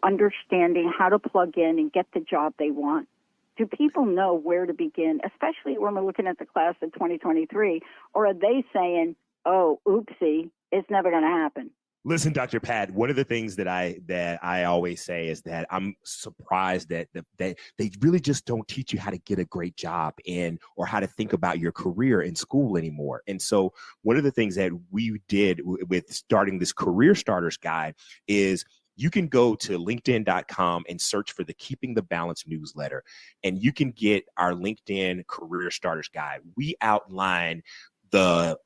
understanding how to plug in and get the job they want? Do people know where to begin, especially when we're looking at the class of 2023? Or are they saying, oh, oopsie, it's never going to happen? Listen, Dr. Pat, one of the things that I always say is that I'm surprised that they really just don't teach you how to get a great job or how to think about your career in school anymore. And so one of the things that we did with starting this Career Starters Guide is you can go to LinkedIn.com and search for the Keeping the Balance newsletter, and you can get our LinkedIn Career Starters Guide. We outline the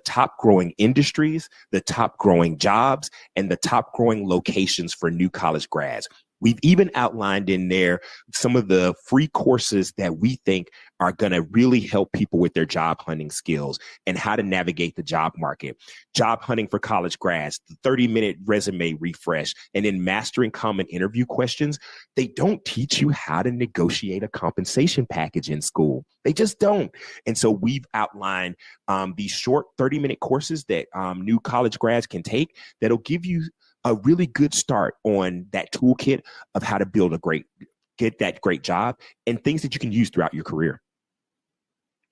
top growing industries, the top growing jobs, and the top growing locations for new college grads. We've even outlined in there some of the free courses that we think are going to really help people with their job hunting skills and how to navigate the job market. Job hunting for college grads, the 30-minute resume refresh, and then mastering common interview questions. They don't teach you how to negotiate a compensation package in school. They just don't. And so we've outlined these short 30-minute courses that new college grads can take that'll give you a really good start on that toolkit of how to get that great job and things that you can use throughout your career.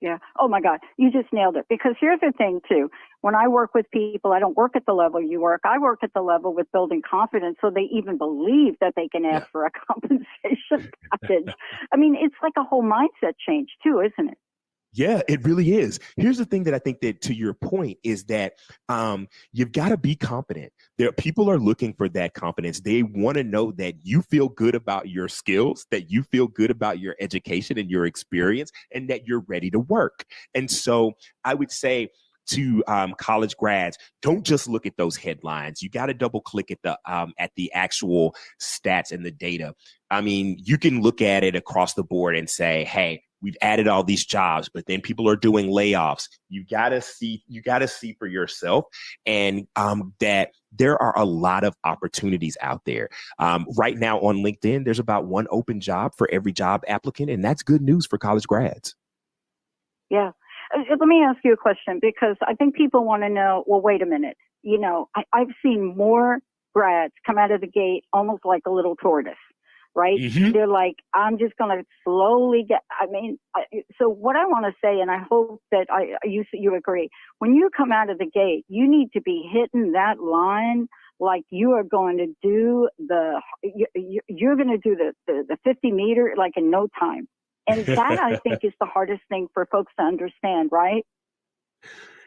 Yeah. Oh my God. You just nailed it. Because here's the thing too. When I work with people, I don't work at the level you work. I work at the level with building confidence so they even believe that they can ask for a compensation package. I mean, it's like a whole mindset change too, isn't it? Yeah, it really is. Here's the thing that I think that, to your point, is that you've got to be confident. People are looking for that confidence. They want to know that you feel good about your skills, that you feel good about your education and your experience, and that you're ready to work. And so I would say to college grads, don't just look at those headlines. You got to double click at the actual stats and the data. I mean, you can look at it across the board and say, hey, we've added all these jobs, but then people are doing layoffs. You gotta see for yourself, and that there are a lot of opportunities out there. Right now on LinkedIn, there's about one open job for every job applicant, and that's good news for college grads. Yeah. Let me ask you a question, because I think people want to know, well, wait a minute. You know, I've seen more grads come out of the gate almost like a little tortoise. Right? Mm-hmm. They're like, I'm just going to slowly so what I want to say, and I hope that you agree, when you come out of the gate, you need to be hitting that line like you are going to do you're going to do the 50 meter like in no time. And that I think is the hardest thing for folks to understand, right?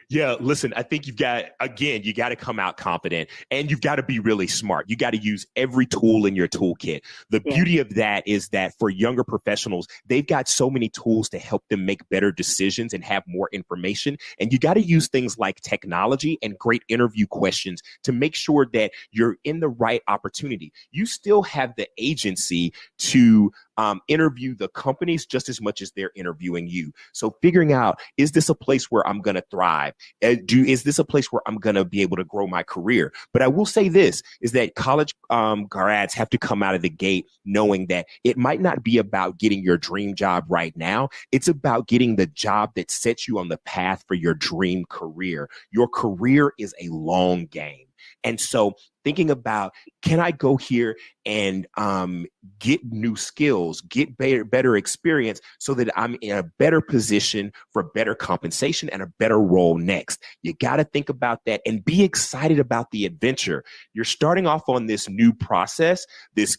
Yeah, listen, I think you got to come out confident, and you've got to be really smart. You got to use every tool in your toolkit. The beauty of that is that for younger professionals, they've got so many tools to help them make better decisions and have more information. And you got to use things like technology and great interview questions to make sure that you're in the right opportunity. You still have the agency to interview the companies just as much as they're interviewing you. So figuring out, is this a place where I'm going to thrive? Is this a place where I'm going to be able to grow my career? But I will say this, is that college grads have to come out of the gate knowing that it might not be about getting your dream job right now. It's about getting the job that sets you on the path for your dream career. Your career is a long game. And so thinking about, can I go here and get new skills, get better experience so that I'm in a better position for better compensation and a better role next? You got to think about that and be excited about the adventure. You're starting off on this new process.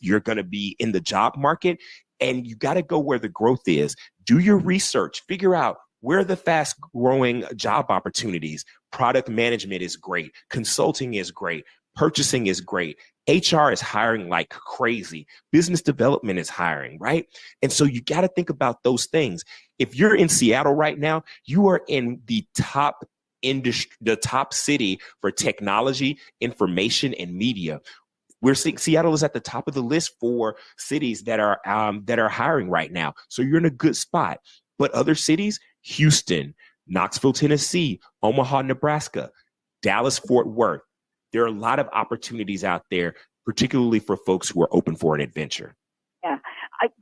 You're going to be in the job market, and you got to go where the growth is. Do your research, figure out where are the fast growing job opportunities. Product management is great. Consulting is great. Purchasing is great. HR is hiring like crazy. Business development is hiring, right? And so you got to think about those things. If you're in Seattle right now, you are in the top industry, the top city for technology, information, and media. We're seeing Seattle is at the top of the list for cities that are hiring right now. So you're in a good spot. But other cities, Houston, Knoxville, Tennessee, Omaha, Nebraska, Dallas, Fort Worth. There are a lot of opportunities out there, particularly for folks who are open for an adventure. Yeah.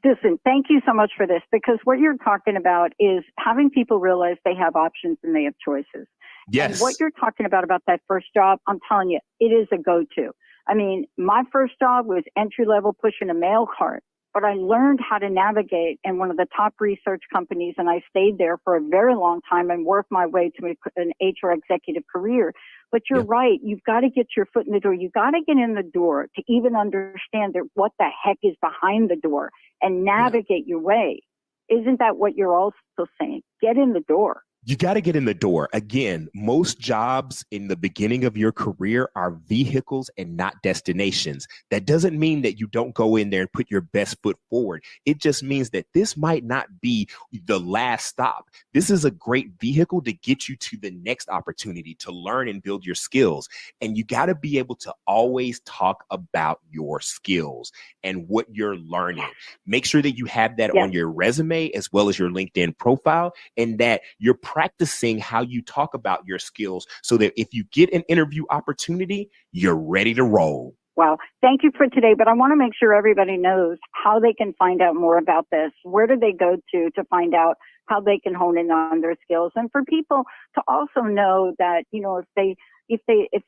Listen, thank you so much for this, because what you're talking about is having people realize they have options and they have choices. Yes. And what you're talking about that first job, I'm telling you, it is a go-to. I mean, my first job was entry level pushing a mail cart, but I learned how to navigate in one of the top research companies, and I stayed there for a very long time and worked my way to an HR executive career. But you're right. You've got to get your foot in the door. You've got to get in the door to even understand that what the heck is behind the door and navigate your way. Isn't that what you're also saying? Get in the door. You got to get in the door. Again, most jobs in the beginning of your career are vehicles and not destinations. That doesn't mean that you don't go in there and put your best foot forward. It just means that this might not be the last stop. This is a great vehicle to get you to the next opportunity to learn and build your skills. And you got to be able to always talk about your skills and what you're learning. Make sure that you have that on your resume as well as your LinkedIn profile, and that you're practicing how you talk about your skills so that if you get an interview opportunity, you're ready to roll. Well, thank you for today, but I want to make sure everybody knows how they can find out more about this. Where do they go to find out how they can hone in on their skills? And for people to also know that, you know, if they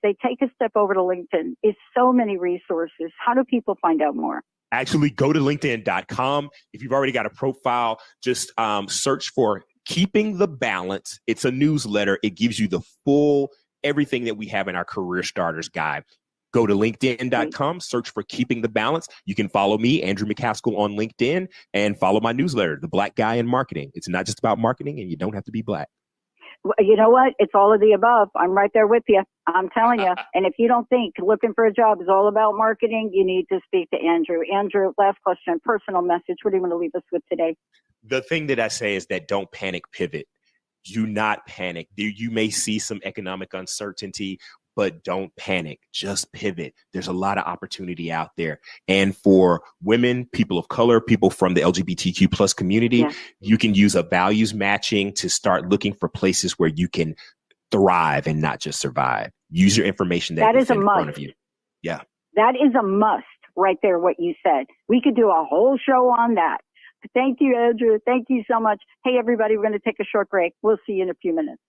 take a step over to LinkedIn, it's so many resources. How do people find out more? Actually, go to LinkedIn.com. If you've already got a profile, just search for Keeping the Balance. It's a newsletter. It gives you the full everything that we have in our Career Starters Guide. Go to LinkedIn.com, search for Keeping the Balance. You can follow me, Andrew McCaskill, on LinkedIn, and follow my newsletter, The Black Guy in Marketing. It's not just about marketing, and you don't have to be black. You know what? It's all of the above. I'm right there with you. I'm telling you. And if you don't think looking for a job is all about marketing, you need to speak to Andrew. Andrew, last question, personal message. What do you want to leave us with today? The thing that I say is that don't panic, pivot. Do not panic. You may see some economic uncertainty, but don't panic. Just pivot. There's a lot of opportunity out there. And for women, people of color, people from the LGBTQ plus community, you can use a values matching to start looking for places where you can thrive and not just survive. Use your information that is in front of you. Yeah. That is a must right there, what you said. We could do a whole show on that. Thank you, Andrew. Thank you so much. Hey, everybody, we're going to take a short break. We'll see you in a few minutes.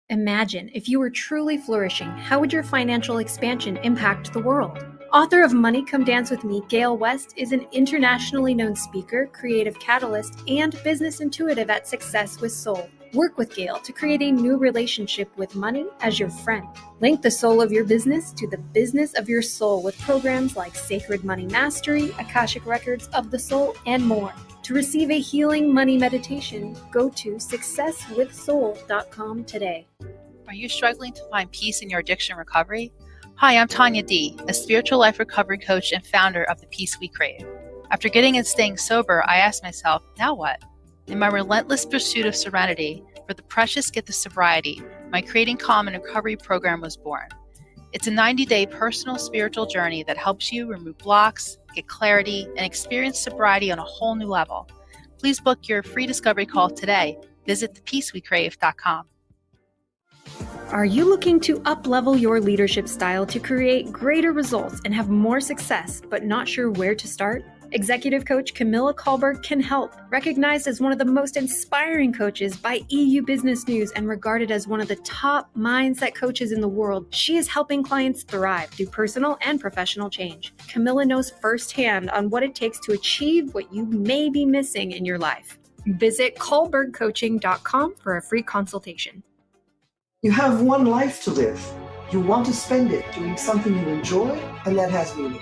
Imagine if you were truly flourishing, how would your financial expansion impact the world? Author of Money Come Dance With Me, Gail West is an internationally known speaker, creative catalyst, and business intuitive at Success with Soul. Work with Gail to create a new relationship with money as your friend. Link the soul of your business to the business of your soul with programs like Sacred Money Mastery, Akashic Records of the Soul, and more. To receive a healing money meditation, go to successwithsoul.com today. Are you struggling to find peace in your addiction recovery? Hi, I'm Tanya D., a spiritual life recovery coach and founder of The Peace We Crave. After getting and staying sober, I asked myself, now what? In my relentless pursuit of serenity, for the precious gift of sobriety, my Creating Calm and Recovery program was born. It's a 90-day personal spiritual journey that helps you remove blocks, get clarity, and experience sobriety on a whole new level. Please book your free discovery call today. Visit thepeacewecrave.com. Are you looking to up-level your leadership style to create greater results and have more success, but not sure where to start? Executive coach Camilla Kahlberg can help. Recognized as one of the most inspiring coaches by EU Business News and regarded as one of the top mindset coaches in the world, she is helping clients thrive through personal and professional change. Camilla knows firsthand on what it takes to achieve what you may be missing in your life. Visit KahlbergCoaching.com for a free consultation. You have one life to live. You want to spend it doing something you enjoy and that has meaning.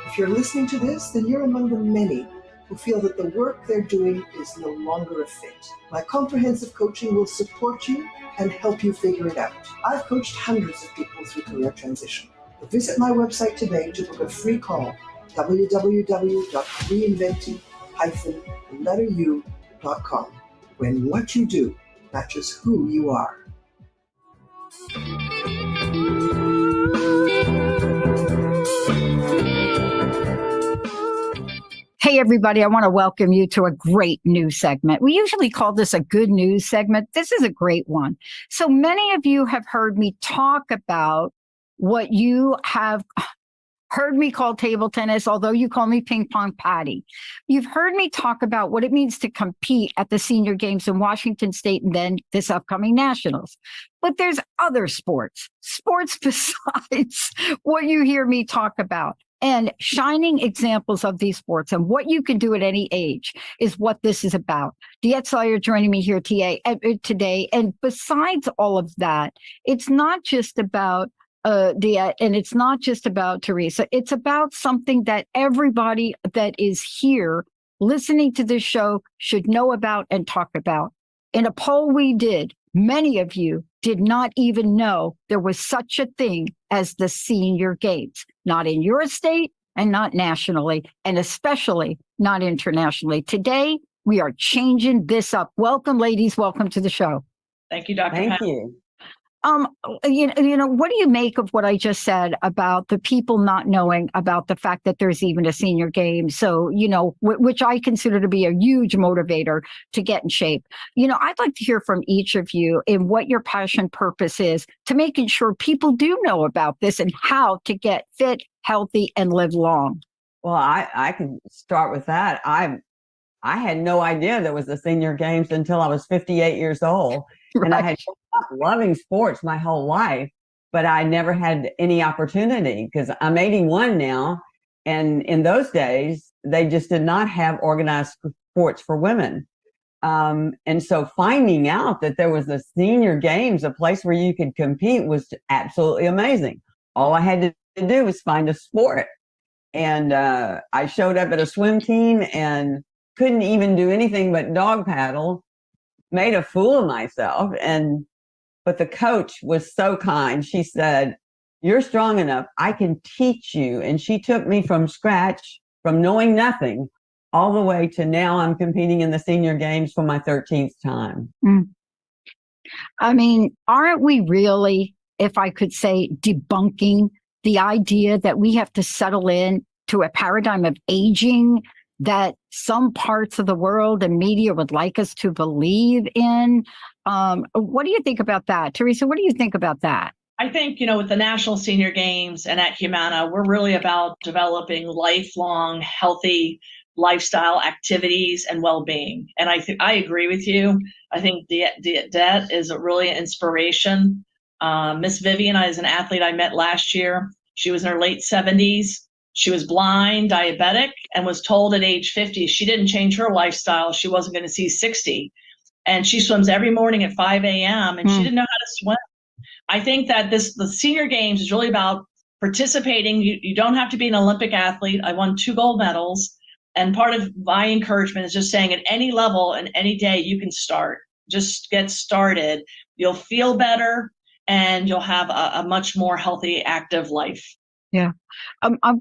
If you're listening to this, then you're among the many who feel that the work they're doing is no longer a fit. My comprehensive coaching will support you and help you figure it out. I've coached hundreds of people through career transition. So visit my website today to book a free call, www.reinventing-u.com, when what you do matches who you are. Hey, everybody, I want to welcome you to a great news segment. We usually call this a good news segment. This is a great one. So many of you have heard me talk about what you have heard me call table tennis, although you call me ping pong Patty. You've heard me talk about what it means to compete at the senior games in Washington State and then this upcoming nationals. But there's other sports besides what you hear me talk about. And shining examples of these sports and what you can do at any age is what this is about. DeEtte Sauer joining me here today. And besides all of that, it's not just about DeEtte, and it's not just about Teresa. It's about something that everybody that is here listening to this show should know about and talk about. In a poll we did, many of you did not even know there was such a thing as the senior games, not in your state and not nationally, and especially not internationally. Today, we are changing this up. Welcome, ladies. Welcome to the show. Thank you, Dr. Thank Pat. you. What do you make of what I just said about the people not knowing about the fact that there's even a senior game? So, which I consider to be a huge motivator to get in shape. I'd like to hear from each of you in what your passion purpose is to making sure people do know about this and how to get fit, healthy, and live long. Well, I can start with that. I had no idea there was a senior games until I was 58 years old. Right. And I had grown up loving sports my whole life, but I never had any opportunity because I'm 81 now. And in those days, they just did not have organized sports for women. And so finding out that there was a senior games, a place where you could compete, was absolutely amazing. All I had to do was find a sport. And I showed up at a swim team and couldn't even do anything but dog paddle, made a fool of myself. But the coach was so kind. She said, "You're strong enough. I can teach you." And she took me from scratch, from knowing nothing, all the way to now I'm competing in the senior games for my 13th time. I mean, aren't we really, if I could say, debunking the idea that we have to settle in to a paradigm of aging that some parts of the world and media would like us to believe in? What do you think about that? Teresa, what do you think about that? I think, with the National Senior Games and at Humana, we're really about developing lifelong, healthy lifestyle activities and well-being. And I agree with you. I think DeEtte is really an inspiration. Miss Vivian is an athlete I met last year. She was in her late 70s. She was blind, diabetic, and was told at age 50 she didn't change her lifestyle. She wasn't going to see 60. And she swims every morning at 5 a.m. and she didn't know how to swim. I think that the senior games is really about participating. You don't have to be an Olympic athlete. I won 2 gold medals. And part of my encouragement is just saying at any level and any day you can start. Just get started. You'll feel better and you'll have a much more healthy, active life. Yeah.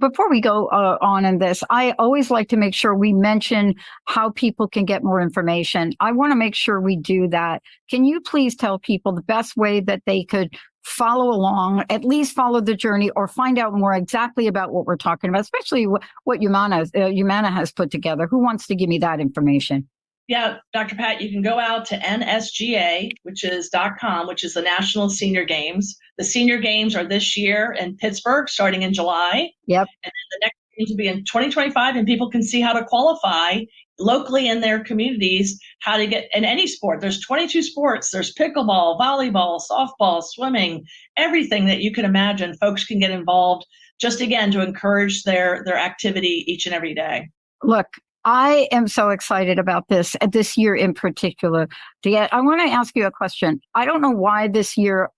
Before we go on in this, I always like to make sure we mention how people can get more information. I want to make sure we do that. Can you please tell people the best way that they could follow along, at least follow the journey, or find out more exactly about what we're talking about, especially what Humana has put together? Who wants to give me that information? Yeah, Dr. Pat, you can go out to NSGA, which is .com, which is the National Senior Games. The Senior Games are this year in Pittsburgh, starting in July. Yep. And then the next games will be in 2025, and people can see how to qualify locally in their communities, how to get in any sport. There's 22 sports. There's pickleball, volleyball, softball, swimming, everything that you can imagine. Folks can get involved just, again, to encourage their activity each and every day. Look, I am so excited about this year in particular. DeEtte, I want to ask you a question. I don't know why this year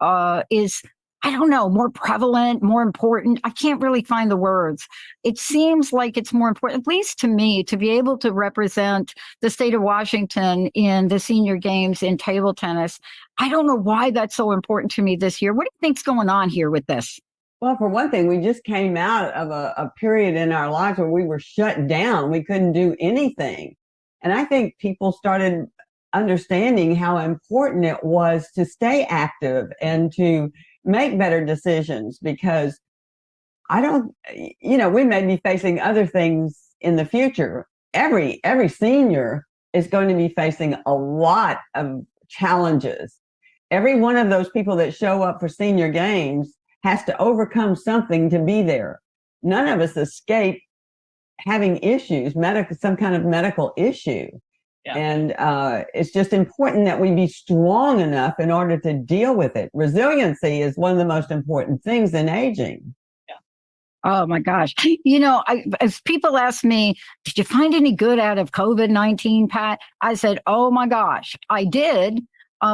is, more prevalent, more important. I can't really find the words. It seems like it's more important, at least to me, to be able to represent the state of Washington in the senior games in table tennis. I don't know why that's so important to me this year. What do you think's going on here with this? Well, for one thing, we just came out of a period in our lives where we were shut down. We couldn't do anything. And I think people started understanding how important it was to stay active and to make better decisions, because we may be facing other things in the future. Every senior is going to be facing a lot of challenges. Every one of those people that show up for senior games has to overcome something to be there. none of us escape having issues, some kind of medical issue. Yeah. And it's just important that we be strong enough in order to deal with it. Resiliency is one of the most important things in aging. Yeah. Oh my gosh. As people ask me, did you find any good out of COVID-19, Pat? I said, oh my gosh, I did.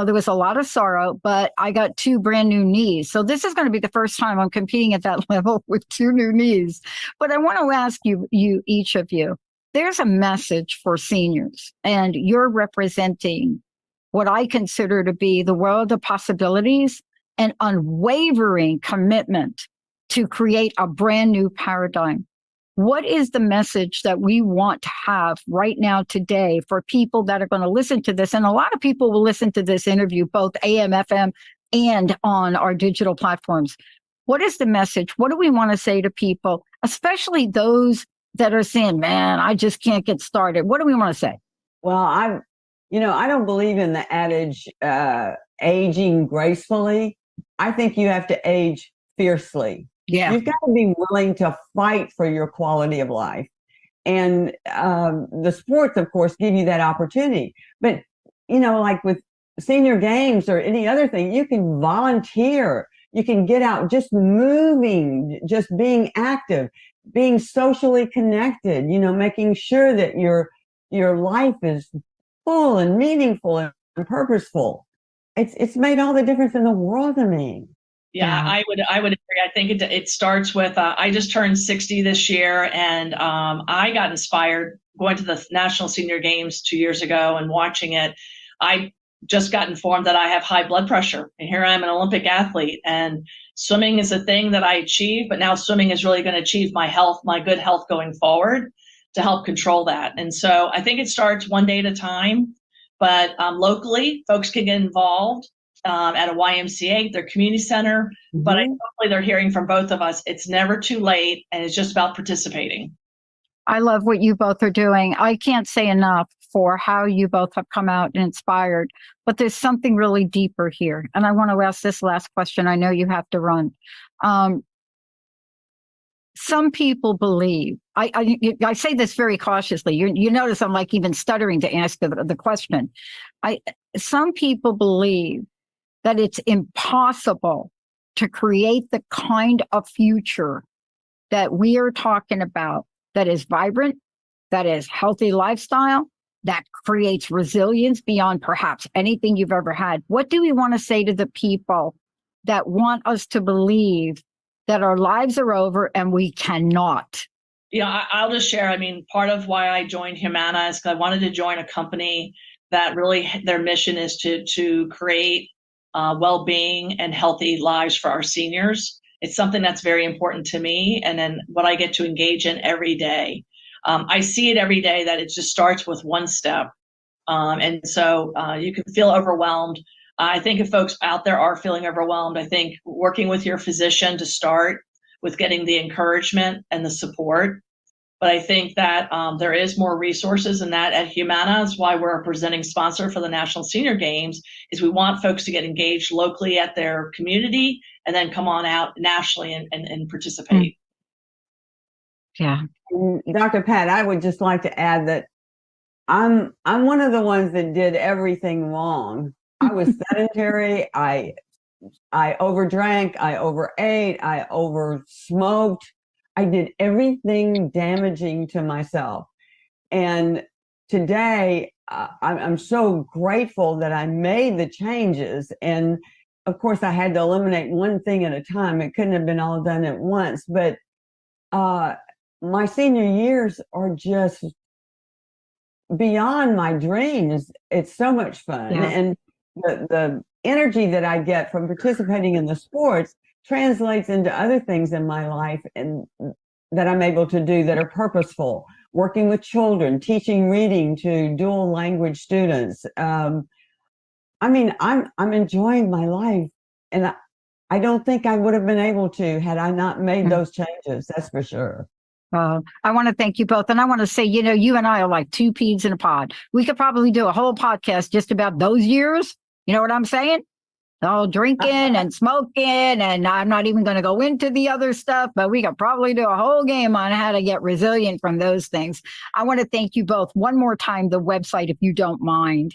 There was a lot of sorrow, but I got 2 brand new knees. So this is going to be the first time I'm competing at that level with 2 new knees. But I want to ask you, each of you, there's a message for seniors, and you're representing what I consider to be the world of possibilities and unwavering commitment to create a brand new paradigm. What is the message that we want to have right now today for people that are going to listen to this? And a lot of people will listen to this interview, both AM, FM, and on our digital platforms. What is the message? What do we want to say to people, especially those that are saying, man, I just can't get started? What do we want to say? Well, I don't believe in the adage, aging gracefully. I think you have to age fiercely. Yeah. You've got to be willing to fight for your quality of life. And the sports, of course, give you that opportunity. But, like with senior games or any other thing, you can volunteer. You can get out just moving, just being active, being socially connected, making sure that your life is full and meaningful and purposeful. It's made all the difference in the world to me. Yeah, I would agree. I think it starts with, I just turned 60 this year, and I got inspired going to the National Senior Games 2 years ago and watching it. I just got informed that I have high blood pressure, and here I am, an Olympic athlete, and swimming is a thing that I achieve, but now swimming is really going to achieve my health, my good health going forward to help control that. And so I think it starts one day at a time, but locally, folks can get involved. At a YMCA, their community center, but hopefully they're hearing from both of us. It's never too late, and it's just about participating. I love what you both are doing. I can't say enough for how you both have come out and inspired, but there's something really deeper here. And I want to ask this last question. I know you have to run. Some people believe, I say this very cautiously. You notice I'm like even stuttering to ask the question. Some people believe that it's impossible to create the kind of future that we are talking about, that is vibrant, that is healthy lifestyle, that creates resilience beyond perhaps anything you've ever had. What do we want to say to the people that want us to believe that our lives are over and we cannot? Yeah, I'll just share. Part of why I joined Humana is because I wanted to join a company that really their mission is to create well-being and healthy lives for our seniors. It's something that's very important to me, and then what I get to engage in every day. I see it every day that it just starts with one step, and so you can feel overwhelmed. I think if folks out there are feeling overwhelmed, I think working with your physician to start with getting the encouragement and the support. But I think that there is more resources in that at Humana. Is why we're a presenting sponsor for the National Senior Games, is we want folks to get engaged locally at their community and then come on out nationally and participate. Yeah. Dr. Pat, I would just like to add that I'm one of the ones that did everything wrong. I was sedentary. I overdrank. I overate. I oversmoked. I did everything damaging to myself. And today, I'm so grateful that I made the changes. And of course, I had to eliminate one thing at a time. It couldn't have been all done at once. But my senior years are just beyond my dreams. It's so much fun. Yeah. And the energy that I get from participating in the sports translates into other things in my life and that I'm able to do that are purposeful. Working with children, teaching reading to dual language students. I'm enjoying my life, and I don't think I would have been able to had I not made those changes. That's for sure. I want to thank you both. And I want to say, you and I are like two peas in a pod. We could probably do a whole podcast just about those years. You know what I'm saying? all drinking and smoking, and I'm not even going to go into the other stuff, but we could probably do a whole game on how to get resilient from those things. I want to thank you both one more time, the website, if you don't mind.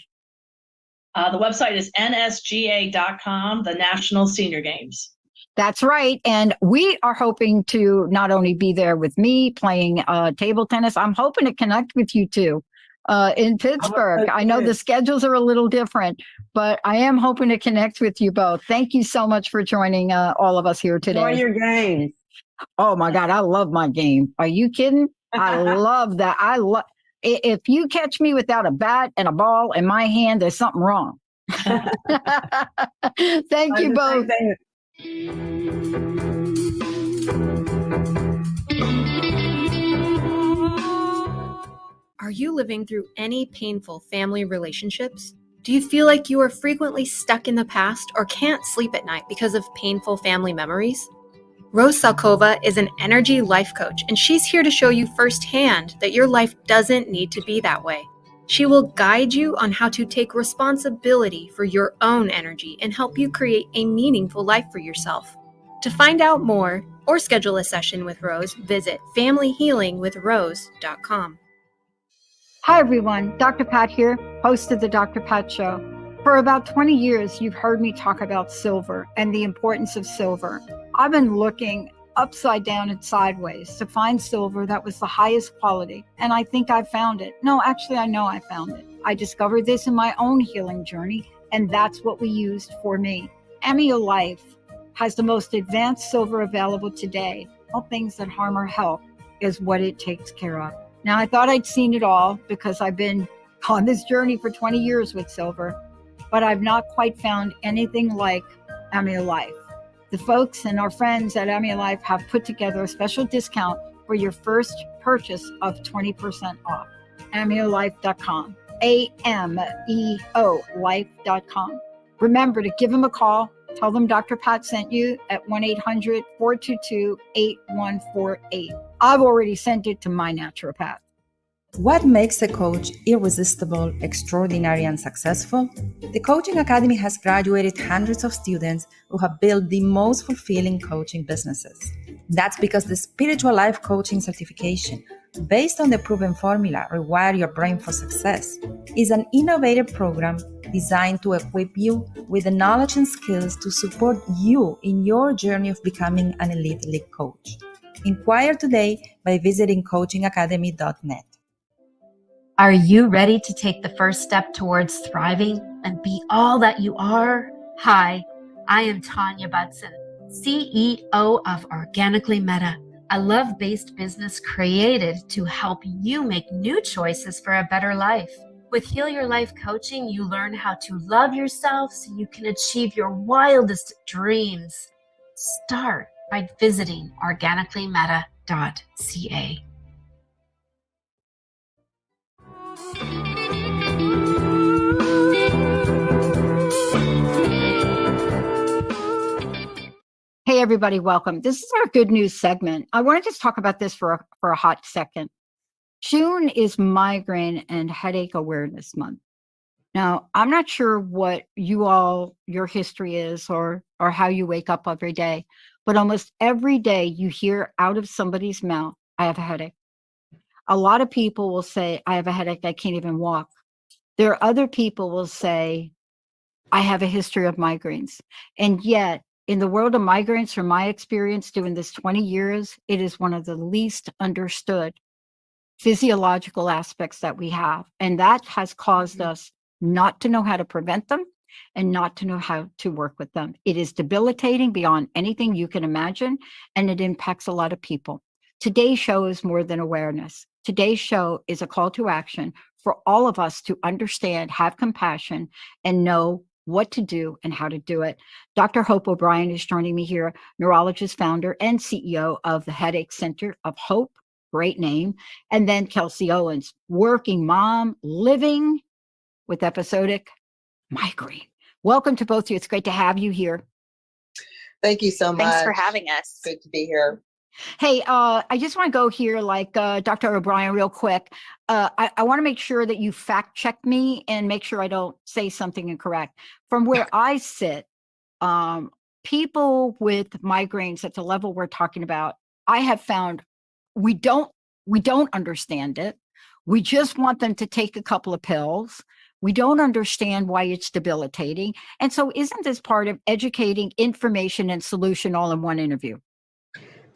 The website is nsga.com, the National Senior Games. That's right. And we are hoping to not only be there with me playing table tennis, I'm hoping to connect with you too. In Pittsburgh. I know the schedules are a little different, but I am hoping to connect with you both. Thank you so much for joining all of us here today. Enjoy your game. Oh my God, I love my game. Are you kidding? I love that. If you catch me without a bat and a ball in my hand, there's something wrong. Thank you both. Are you living through any painful family relationships? Do you feel like you are frequently stuck in the past or can't sleep at night because of painful family memories? Rose Salkova is an energy life coach, and she's here to show you firsthand that your life doesn't need to be that way. She will guide you on how to take responsibility for your own energy and help you create a meaningful life for yourself. To find out more or schedule a session with Rose, visit familyhealingwithrose.com. Hi, everyone. Dr. Pat here, host of the Dr. Pat Show. For about 20 years, you've heard me talk about silver and the importance of silver. I've been looking upside down and sideways to find silver that was the highest quality, and I think I found it. No, actually, I know I found it. I discovered this in my own healing journey, and that's what we used for me. Amio Life has the most advanced silver available today. All things that harm our health is what it takes care of. Now, I thought I'd seen it all because I've been on this journey for 20 years with silver, but I've not quite found anything like Amio Life. The folks and our friends at Amio Life have put together a special discount for your first purchase of 20% off. AmioLife.com. AMEO Life.com. Remember to give them a call. Tell them Dr. Pat sent you at 1-800-422-8148. I've already sent it to my naturopath. What makes a coach irresistible, extraordinary, and successful? The Coaching Academy has graduated hundreds of students who have built the most fulfilling coaching businesses. That's because the Spiritual Life Coaching Certification, based on the proven formula Rewire Your Brain for Success, is an innovative program designed to equip you with the knowledge and skills to support you in your journey of becoming an elite league coach. Inquire today by visiting coachingacademy.net. Are you ready to take the first step towards thriving and be all that you are? Hi, I am Tanya Budson, CEO of Organically Meta, a love-based business created to help you make new choices for a better life. With Heal Your Life coaching, you learn how to love yourself so you can achieve your wildest dreams. Start by visiting organicallymeta.ca. Hey, everybody, welcome. This is our good news segment. I want to just talk about this for a hot second. June is Migraine and Headache Awareness Month. Now, I'm not sure what your history is or how you wake up every day, but almost every day you hear out of somebody's mouth, I have a headache. A lot of people will say, I have a headache, I can't even walk. There are other people will say, I have a history of migraines. And yet, in the world of migraines, from my experience doing this 20 years, it is one of the least understood physiological aspects that we have. And that has caused us not to know how to prevent them and not to know how to work with them. It is debilitating beyond anything you can imagine, and it impacts a lot of people. Today's show is more than awareness. Today's show is a call to action for all of us to understand, have compassion, and know what to do and how to do it. Dr. Hope O'Brien is joining me here, neurologist, founder, and CEO of the Headache Center of Hope, great name. And then Kelsi Owens, working mom, living with episodic migraine. Welcome to both of you. It's great to have you here. Thank you so much. Thanks for having us. Good to be here. Hey, I just want to go here like Dr. O'Brien real quick. I want to make sure that you fact check me and make sure I don't say something incorrect. From where I sit, people with migraines at the level we're talking about, I have found we don't understand it. We just want them to take a couple of pills. We don't understand why it's debilitating. And so isn't this part of educating, information, and solution all in one interview?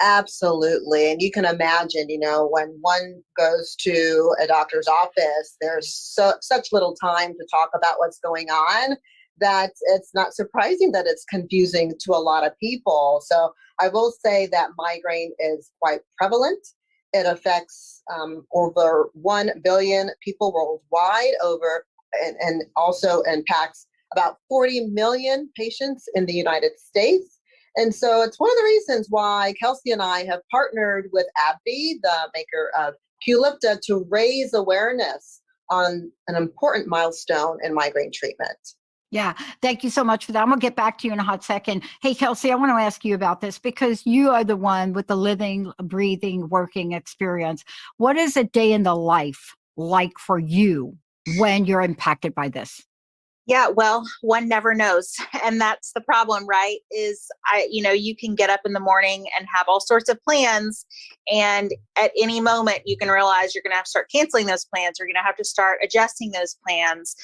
Absolutely. And you can imagine, when one goes to a doctor's office, there's such little time to talk about what's going on that it's not surprising that it's confusing to a lot of people. So I will say that migraine is quite prevalent. It affects over 1 billion people worldwide, and also impacts about 40 million patients in the United States. And so it's one of the reasons why Kelsi and I have partnered with AbbVie, the maker of QULIPTA, to raise awareness on an important milestone in migraine treatment. Yeah, thank you so much for that. I'm going to get back to you in a hot second. Hey, Kelsi, I want to ask you about this because you are the one with the living, breathing, working experience. What is a day in the life like for you when you're impacted by this? Yeah, well, one never knows. And that's the problem, right? You can get up in the morning and have all sorts of plans. And at any moment, you can realize you're going to have to start canceling those plans. You're going to have to start adjusting those plans.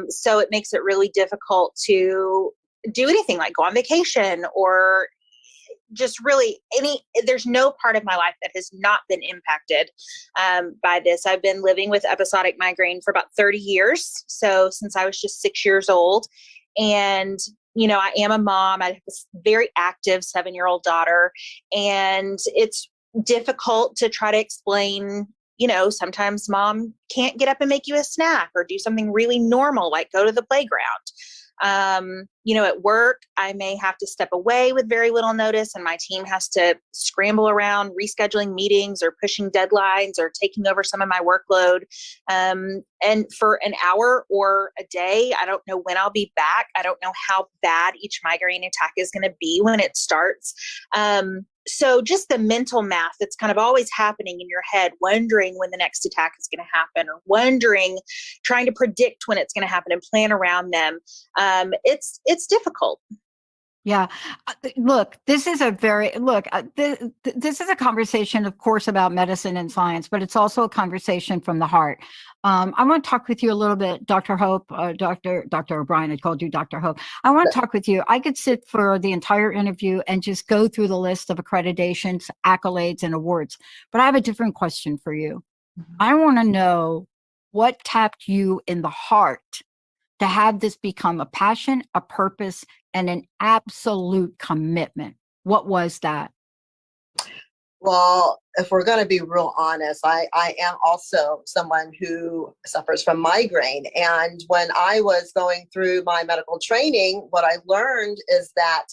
So it makes it really difficult to do anything like go on vacation or just really there's no part of my life that has not been impacted by this. I've been living with episodic migraine for about 30 years. So since I was just 6 years old. And, I am a mom. I have this very active 7-year-old daughter. And it's difficult to try to explain, sometimes mom can't get up and make you a snack or do something really normal, like go to the playground. At work, I may have to step away with very little notice and my team has to scramble around rescheduling meetings or pushing deadlines or taking over some of my workload. And for an hour or a day, I don't know when I'll be back. I don't know how bad each migraine attack is going to be when it starts. So just the mental math that's kind of always happening in your head, wondering when the next attack is going to happen or trying to predict when it's going to happen and plan around them. It's difficult. Yeah. Look, this is a this is a conversation, of course, about medicine and science, but it's also a conversation from the heart. I want to talk with you a little bit, Dr. Hope, Dr. O'Brien, I called you Dr. Hope. I want to talk with you. I could sit for the entire interview and just go through the list of accreditations, accolades, and awards, but I have a different question for you. I want to know what tapped you in the heart to have this become a passion, a purpose, and an absolute commitment. What was that? Well, if we're going to be real honest, I am also someone who suffers from migraine. And when I was going through my medical training, what I learned is that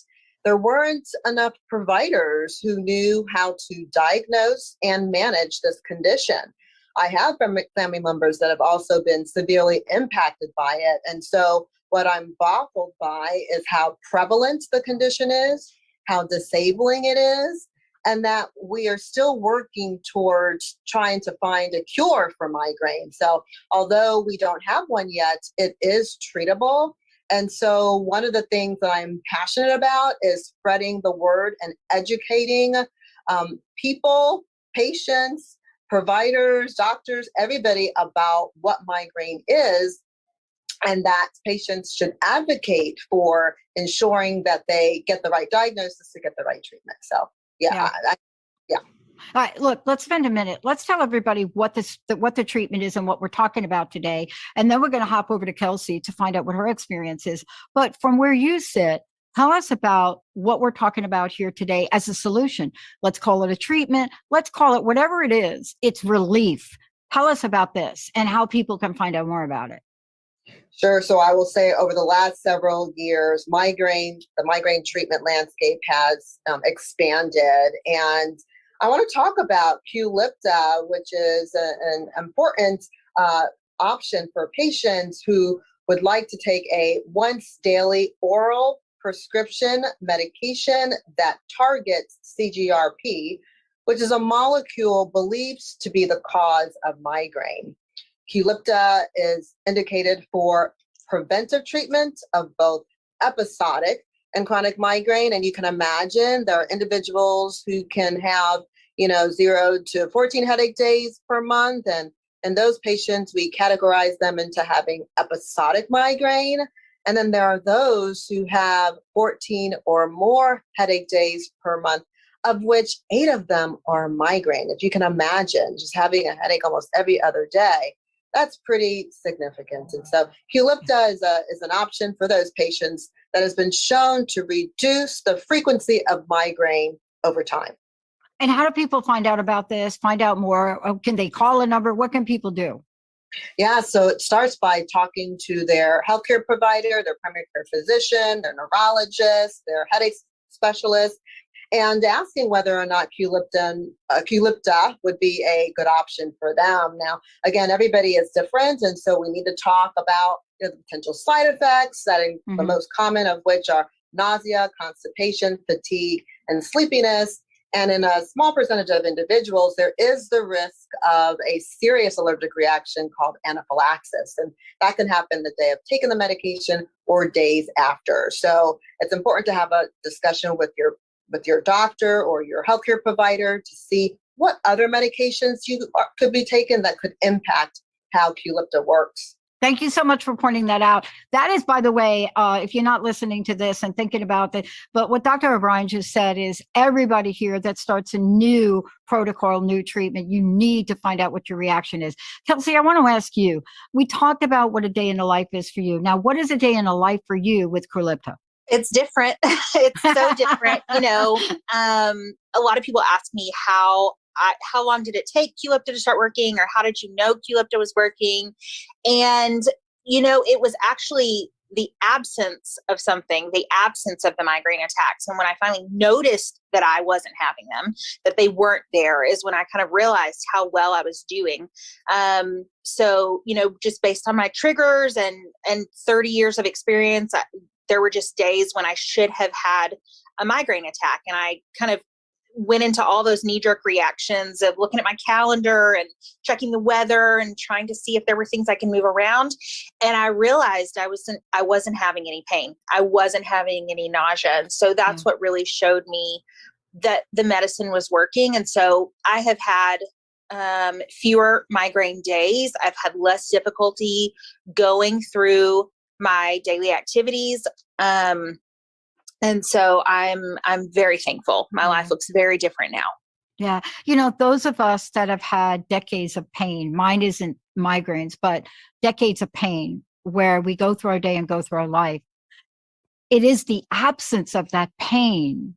there weren't enough providers who knew how to diagnose and manage this condition. I have family members that have also been severely impacted by it. And so what I'm baffled by is how prevalent the condition is, how disabling it is, and that we are still working towards trying to find a cure for migraine. So although we don't have one yet, it is treatable. And so one of the things that I'm passionate about is spreading the word and educating people, patients, providers, doctors, everybody about what migraine is, and that patients should advocate for ensuring that they get the right diagnosis to get the right treatment. So, yeah. All right, look, let's spend a minute. Let's tell everybody what the treatment is and what we're talking about today. And then we're going to hop over to Kelsi to find out what her experience is. But from where you sit, tell us about what we're talking about here today as a solution. Let's call it a treatment. Let's call it whatever it is. It's relief. Tell us about this and how people can find out more about it. Sure. So I will say over the last several years, the migraine treatment landscape has expanded. And I want to talk about QULIPTA, which is an important option for patients who would like to take a once daily oral prescription medication that targets CGRP, which is a molecule believed to be the cause of migraine. QULIPTA is indicated for preventive treatment of both episodic, and chronic migraine. And you can imagine there are individuals who can have, 0 to 14 headache days per month. And those patients, we categorize them into having episodic migraine. And then there are those who have 14 or more headache days per month, of which 8 of them are migraine. If you can imagine just having a headache almost every other day, that's pretty significant. And so Qulipta is an option for those patients that has been shown to reduce the frequency of migraine over time. And how do people find out about this, find out more? Can they call a number? What can people do? Yeah, so it starts by talking to their healthcare provider, their primary care physician, their neurologist, their headache specialist, and asking whether or not Qulipta would be a good option for them. Now, again, everybody is different, and so we need to talk about the potential side effects, the most common of which are nausea, constipation, fatigue, and sleepiness. And in a small percentage of individuals, there is the risk of a serious allergic reaction called anaphylaxis. And that can happen the day of taking the medication or days after. So it's important to have a discussion with your doctor or your healthcare provider to see what other medications could be taken that could impact how Qulipta works. Thank you so much for pointing that out. That is, by the way, if you're not listening to this and thinking about it, but what Dr. O'Brien just said is everybody here that starts a new protocol, new treatment, you need to find out what your reaction is. Kelsi, I want to ask you, we talked about what a day in the life is for you. Now, what is a day in the life for you with Qulipta? It's different. It's so different. A lot of people ask me how long did it take Qulipta to start working, or how did you know Qulipta was working? And, it was actually the absence of something, the absence of the migraine attacks. And when I finally noticed that I wasn't having them, that they weren't there, is when I kind of realized how well I was doing. So, just based on my triggers and 30 years of experience, there were just days when I should have had a migraine attack. And I kind of went into all those knee-jerk reactions of looking at my calendar and checking the weather and trying to see if there were things I can move around. And I realized I wasn't having any pain. I wasn't having any nausea. And so that's what really showed me that the medicine was working. And so I have had fewer migraine days. I've had less difficulty going through my daily activities. And so I'm very thankful. My life looks very different now. Yeah. Those of us that have had decades of pain, mine isn't migraines, but decades of pain where we go through our day and go through our life. It is the absence of that pain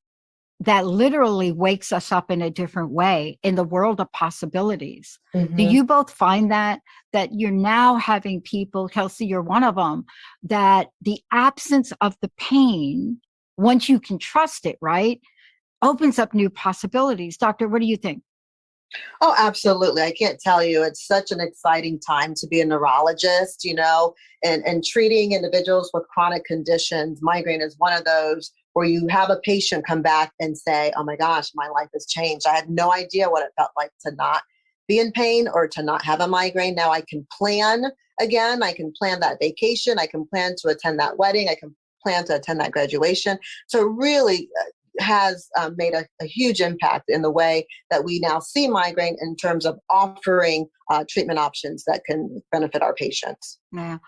that literally wakes us up in a different way in the world of possibilities. Do you both find that you're now having people, Kelsi, you're one of them, that the absence of the pain, once you can trust it, right, opens up new possibilities. Doctor, what do you think? Oh, absolutely. I can't tell you. It's such an exciting time to be a neurologist, and treating individuals with chronic conditions. Migraine is one of those where you have a patient come back and say, oh my gosh, my life has changed. I had no idea what it felt like to not be in pain or to not have a migraine. Now I can plan again. I can plan that vacation. I can plan to attend that wedding. I can plan to attend that graduation. So it really has made a huge impact in the way that we now see migraine in terms of offering treatment options that can benefit our patients. Yeah.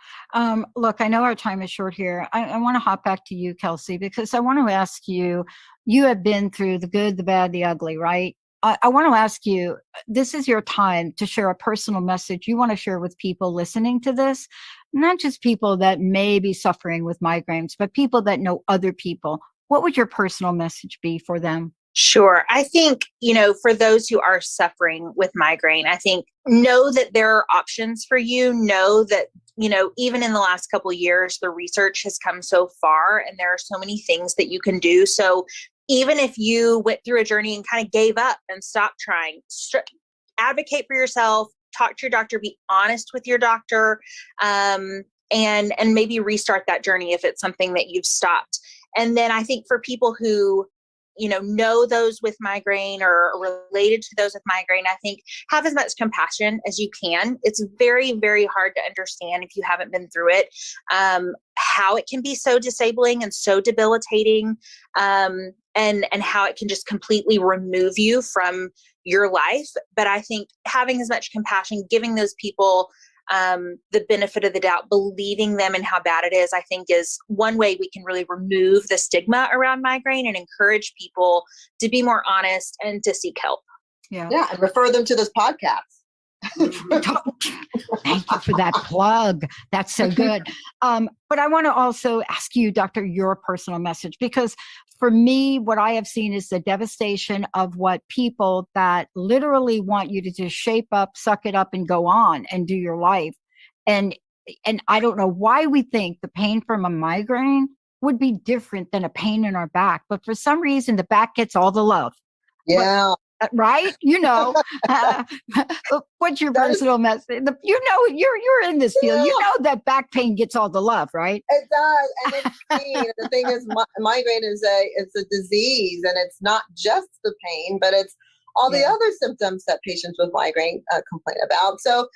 Look, I know our time is short here. I want to hop back to you, Kelsi, because I want to ask you, you have been through the good, the bad, the ugly, right? I want to ask you, this is your time to share a personal message you want to share with people listening to this, not just people that may be suffering with migraines, but people that know other people. What would your personal message be for them? Sure. I think, for those who are suffering with migraine, I think know that there are options for you. Know that, even in the last couple of years, the research has come so far and there are so many things that you can do. So even if you went through a journey and kind of gave up and stopped trying, advocate for yourself, talk to your doctor, be honest with your doctor, and maybe restart that journey if it's something that you've stopped. And then I think for people who, know those with migraine or related to those with migraine, I think have as much compassion as you can. It's very, very hard to understand if you haven't been through it. how it can be so disabling and so debilitating, and how it can just completely remove you from your life. But I think having as much compassion, giving those people the benefit of the doubt, believing them in how bad it is, I think is one way we can really remove the stigma around migraine and encourage people to be more honest and to seek help. Yeah, and refer them to this podcast. Thank you for that plug. That's so good. But I want to also ask you, Doctor, your personal message, because for me, what I have seen is the devastation of what people that literally want you to just shape up, suck it up, and go on and do your life. And I don't know why we think the pain from a migraine would be different than a pain in our back, but for some reason, the back gets all the love. Yeah. Right? What's your personal message? You're in this field. You know that back pain gets all the love, right? It does. And it's pain. The thing is, migraine is a disease, and it's not just the pain, but it's all the other symptoms that patients with migraine complain about. So,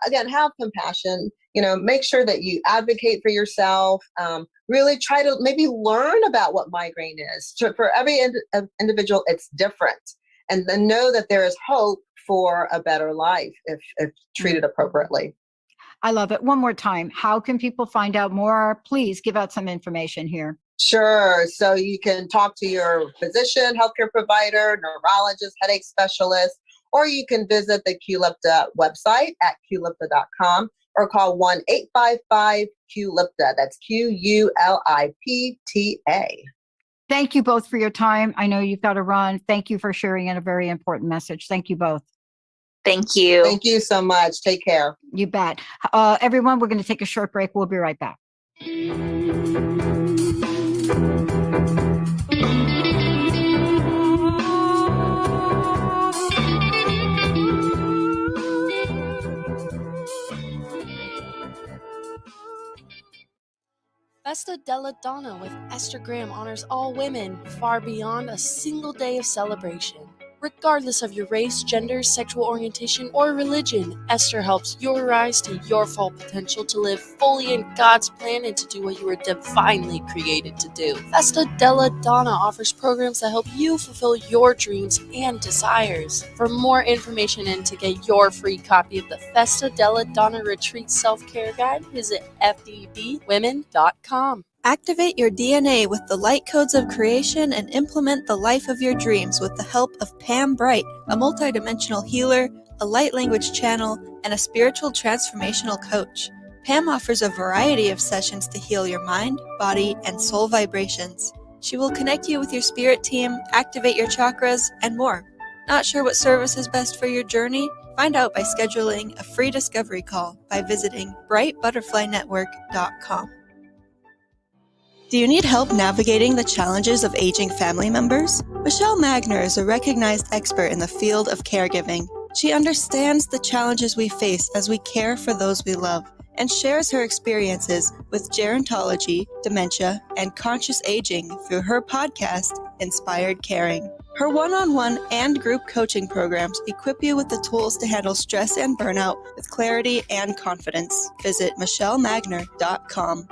again, have compassion, make sure that you advocate for yourself, really try to maybe learn about what migraine is. For every individual, it's different. And then know that there is hope for a better life if treated appropriately. I love it. One more time, how can people find out more? Please give out some information here. Sure. So you can talk to your physician, healthcare provider, neurologist, headache specialist, or you can visit the QLIPTA website at qlipta.com or call 1-855-QLIPTA. That's QULIPTA. Thank you both for your time. I know you've got to run. Thank you for sharing a very important message. Thank you both. Thank you. Thank you so much. Take care. You bet. Everyone, we're going to take a short break. We'll be right back. Festa della Donna with Esther Graham honors all women far beyond a single day of celebration. Regardless of your race, gender, sexual orientation, or religion, Esther helps you rise to your full potential to live fully in God's plan and to do what you were divinely created to do. Festa della Donna offers programs that help you fulfill your dreams and desires. For more information and to get your free copy of the Festa della Donna Retreat Self-Care Guide, visit fdbwomen.com. Activate your DNA with the light codes of creation and implement the life of your dreams with the help of Pam Bright, a multidimensional healer, a light language channel, and a spiritual transformational coach. Pam offers a variety of sessions to heal your mind, body, and soul vibrations. She will connect you with your spirit team, activate your chakras, and more. Not sure what service is best for your journey? Find out by scheduling a free discovery call by visiting brightbutterflynetwork.com. Do you need help navigating the challenges of aging family members? Michelle Magner is a recognized expert in the field of caregiving. She understands the challenges we face as we care for those we love and shares her experiences with gerontology, dementia, and conscious aging through her podcast, Inspired Caring. Her one-on-one and group coaching programs equip you with the tools to handle stress and burnout with clarity and confidence. Visit michellemagner.com.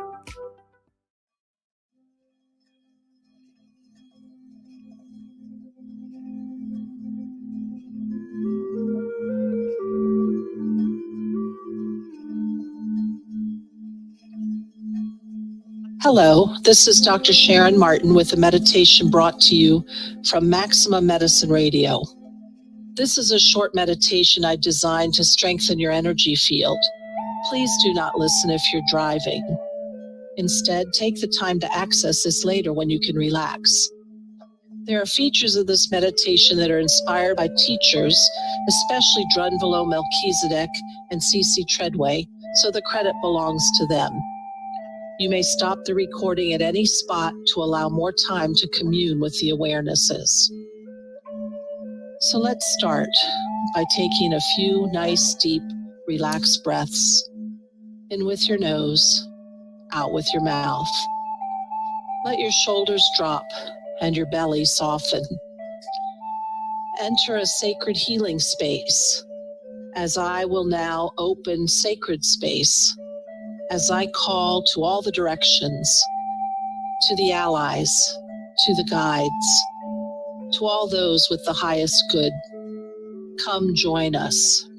Hello, this is Dr. Sharon Martin with a meditation brought to you from Maximum Medicine Radio. This is a short meditation I designed to strengthen your energy field. Please do not listen if you're driving. Instead, take the time to access this later when you can relax. There are features of this meditation that are inspired by teachers, especially Drunvalo Melchizedek and C.C. Treadway, so the credit belongs to them. You may stop the recording at any spot to allow more time to commune with the awarenesses. So let's start by taking a few nice, deep, relaxed breaths in with your nose, out with your mouth. Let your shoulders drop and your belly soften. Enter a sacred healing space, as I will now open sacred space as I call to all the directions, to the allies, to the guides, to all those with the highest good. Come join us.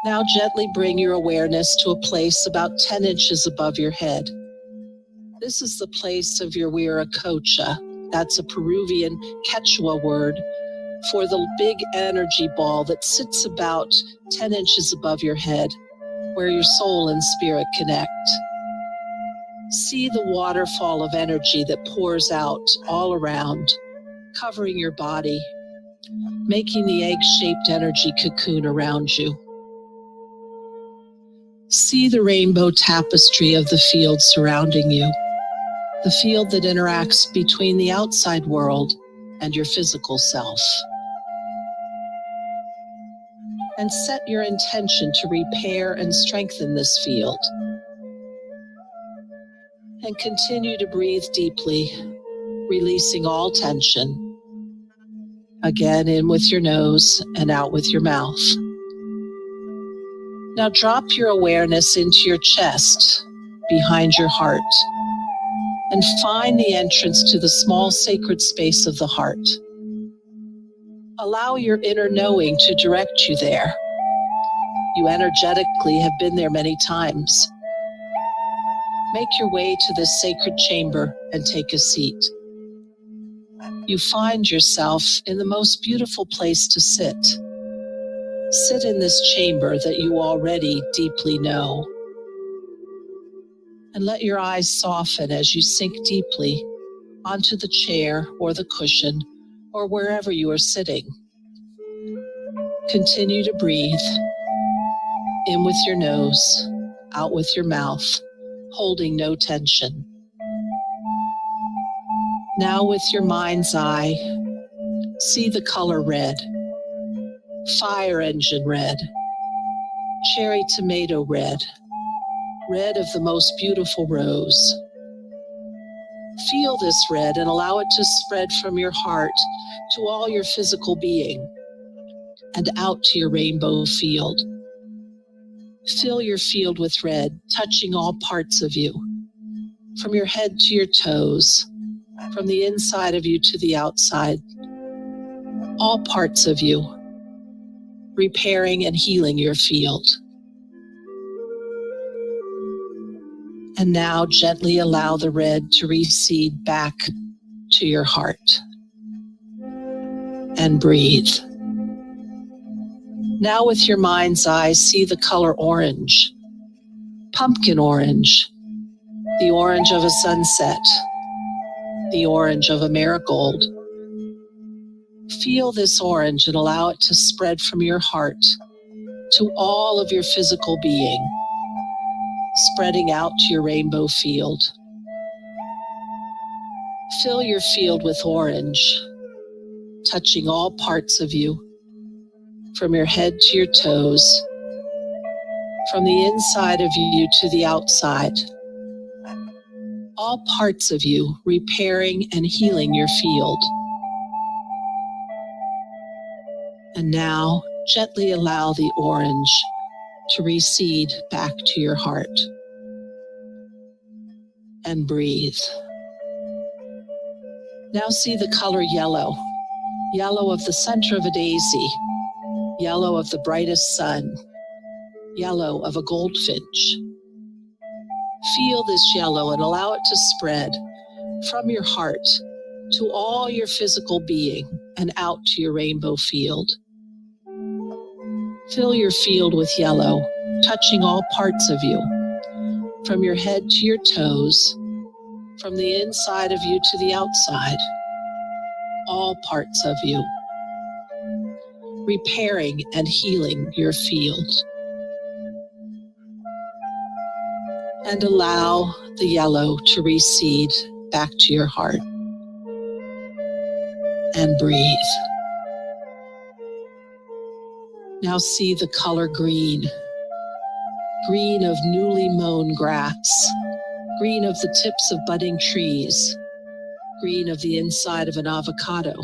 Now gently bring your awareness to a place about 10 inches above your head. This is the place of your Viracocha. That's a Peruvian Quechua word for the big energy ball that sits about 10 inches above your head, where your soul and spirit connect. See the waterfall of energy that pours out all around, covering your body, making the egg-shaped energy cocoon around you. See the rainbow tapestry of the field surrounding you, the field that interacts between the outside world and your physical self. And set your intention to repair and strengthen this field. And continue to breathe deeply, releasing all tension. Again, in with your nose and out with your mouth. Now drop your awareness into your chest, behind your heart, and find the entrance to the small sacred space of the heart. Allow your inner knowing to direct you there. You energetically have been there many times. Make your way to this sacred chamber and take a seat. You find yourself in the most beautiful place to sit. Sit in this chamber that you already deeply know. And let your eyes soften as you sink deeply onto the chair or the cushion or wherever you are sitting. Continue to breathe, in with your nose, out with your mouth, holding no tension. Now with your mind's eye, see the color red, fire engine red, cherry tomato red, red of the most beautiful rose. Feel this red and allow it to spread from your heart to all your physical being and out to your rainbow field. Fill your field with red, touching all parts of you, from your head to your toes, from the inside of you to the outside, all parts of you, repairing and healing your field. And now gently allow the red to recede back to your heart. And breathe. Now with your mind's eye, see the color orange, pumpkin orange, the orange of a sunset, the orange of a marigold. Feel this orange and allow it to spread from your heart to all of your physical being, spreading out to your rainbow field. Fill your field with orange, touching all parts of you, from your head to your toes, from the inside of you to the outside, all parts of you repairing and healing your field. And now gently allow the orange to recede back to your heart. And breathe. Now see the color yellow, yellow of the center of a daisy, yellow of the brightest sun, yellow of a goldfinch. Feel this yellow and allow it to spread from your heart to all your physical being and out to your rainbow field. Fill your field with yellow, touching all parts of you, from your head to your toes, from the inside of you to the outside, all parts of you, repairing and healing your field. And allow the yellow to recede back to your heart. And breathe. Now see the color green, green of newly mown grass, green of the tips of budding trees, green of the inside of an avocado.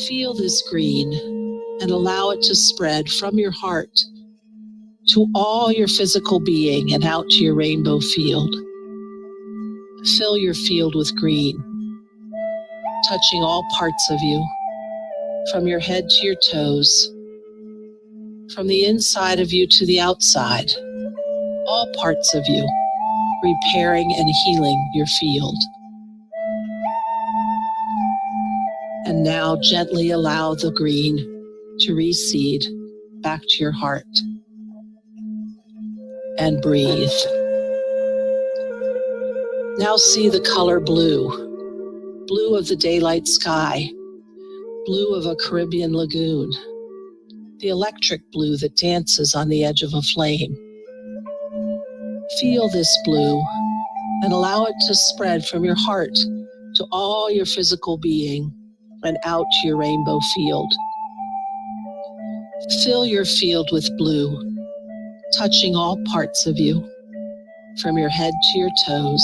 Feel this green and allow it to spread from your heart to all your physical being and out to your rainbow field. Fill your field with green, touching all parts of you, from your head to your toes, from the inside of you to the outside, all parts of you, repairing and healing your field. And now gently allow the green to reseed back to your heart. And breathe. Now see the color blue, blue of the daylight sky, blue of a Caribbean lagoon, the electric blue that dances on the edge of a flame. Feel this blue and allow it to spread from your heart to all your physical being and out to your rainbow field. Fill your field with blue, touching all parts of you, from your head to your toes,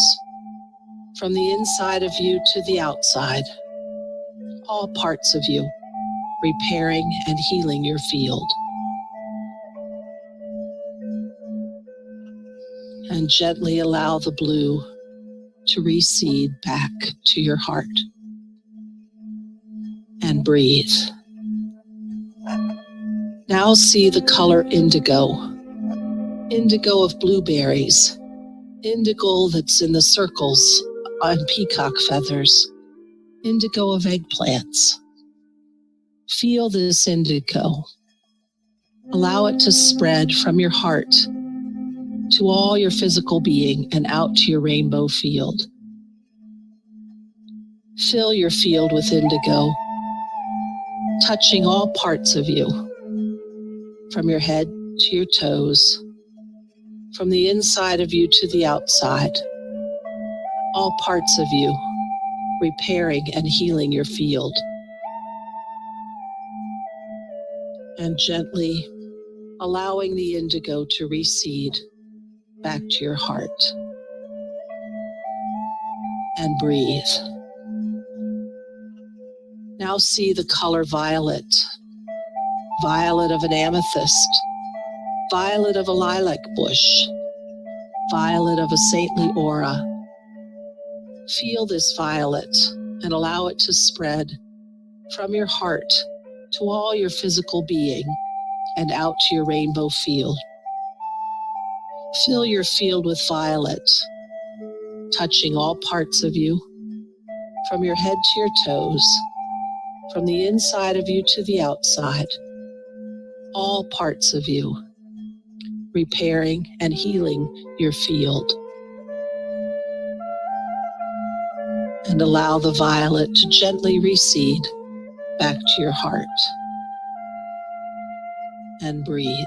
from the inside of you to the outside, all parts of you, repairing and healing your field. And gently allow the blue to reseed back to your heart. And breathe. Now see the color indigo, indigo of blueberries, indigo that's in the circles on peacock feathers, indigo of eggplants. Feel this indigo. Allow it to spread from your heart to all your physical being and out to your rainbow field. Fill your field with indigo, touching all parts of you, from your head to your toes, from the inside of you to the outside, all parts of you, repairing and healing your field. And gently allowing the indigo to reseed back to your heart. And breathe. Now see the color violet, violet of an amethyst, violet of a lilac bush, violet of a saintly aura. Feel this violet and allow it to spread from your heart to all your physical being and out to your rainbow field. Fill your field with violet, touching all parts of you, from your head to your toes, from the inside of you to the outside, all parts of you, repairing and healing your field. And allow the violet to gently reseed back to your heart. And breathe.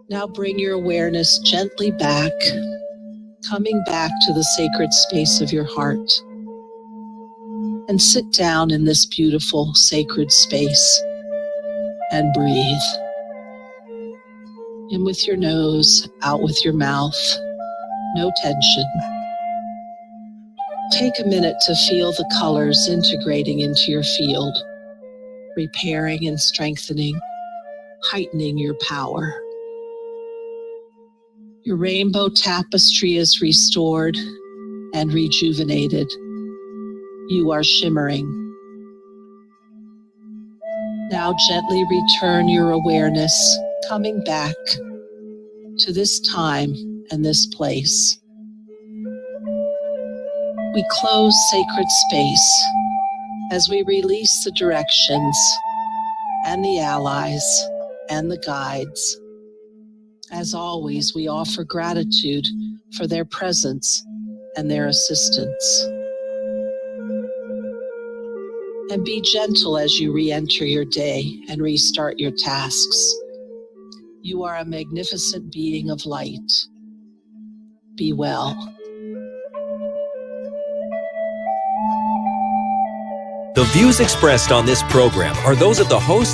Now bring your awareness gently back, coming back to the sacred space of your heart. And sit down in this beautiful sacred space and breathe. In with your nose, out with your mouth, no tension. Take a minute to feel the colors integrating into your field, repairing and strengthening, heightening your power. Your rainbow tapestry is restored and rejuvenated. You are shimmering. Now gently return your awareness, coming back to this time and this place. We close sacred space as we release the directions and the allies and the guides. As always, we offer gratitude for their presence and their assistance. And be gentle as you re-enter your day and restart your tasks. You are a magnificent being of light. Be well. The views expressed on this program are those of the host